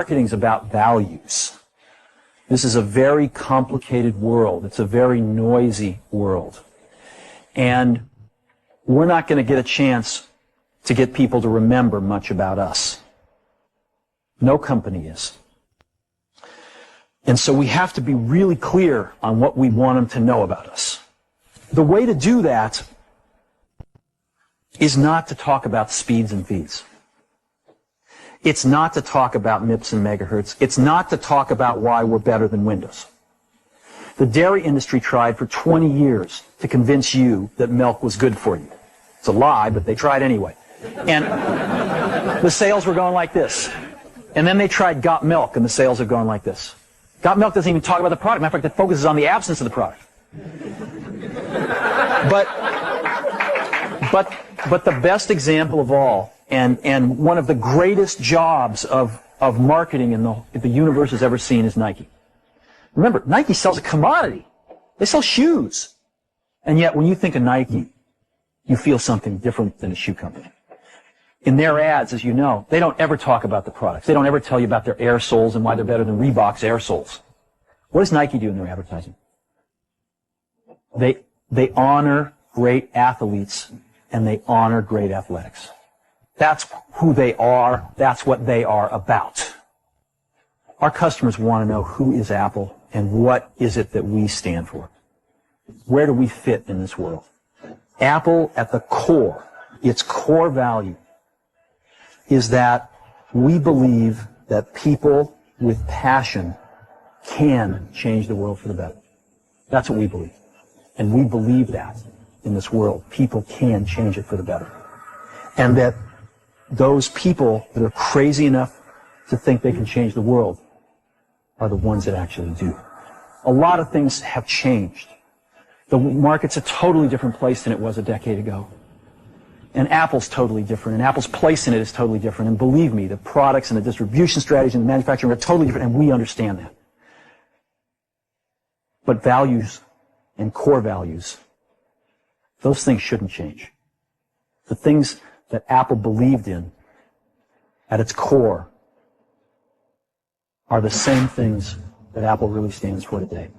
Marketing's about values. This is a very complicated world. It's a very noisy world. And we're not going to get a chance to get people to remember much about us. No company is. And so we have to be really clear on what we want them to know about us. The way to do that is not to talk about speeds and feeds. It's not to talk about MIPS and megahertz. It's not to talk about why we're better than Windows. The dairy industry tried for 20 years to convince you that milk was good for you. It's a lie, but they tried anyway. And the sales were going like this. And then they tried Got Milk, and the sales are going like this. Got Milk doesn't even talk about the product. Matter of fact, it focuses on the absence of the product. But the best example of all, and one of the greatest jobs of marketing the universe has ever seen, is Nike. Remember, Nike sells a commodity. They sell shoes. And yet, when you think of Nike, you feel something different than a shoe company. In their ads, as you know, they don't ever talk about the products. They don't ever tell you about their air soles and why they're better than Reebok's air soles. What does Nike do in their advertising? They honor great athletes, and they honor great athletics. That's who they are. That's what they are about. Our customers want to know who is Apple and what is it that we stand for. Where do we fit in this world? Apple, at the core, its core value, is that we believe that people with passion can change the world for the better. That's what we believe. And we believe that in this world, people can change it for the better. And that those people that are crazy enough to think they can change the world are the ones that actually do. A lot of things have changed. The market's a totally different place than it was a decade ago. And Apple's totally different, and Apple's place in it is totally different. And believe me, the products and the distribution strategy and the manufacturing are totally different, and we understand that. But values and core values, those things shouldn't change. The things that Apple believed in at its core are the same things that Apple really stands for today.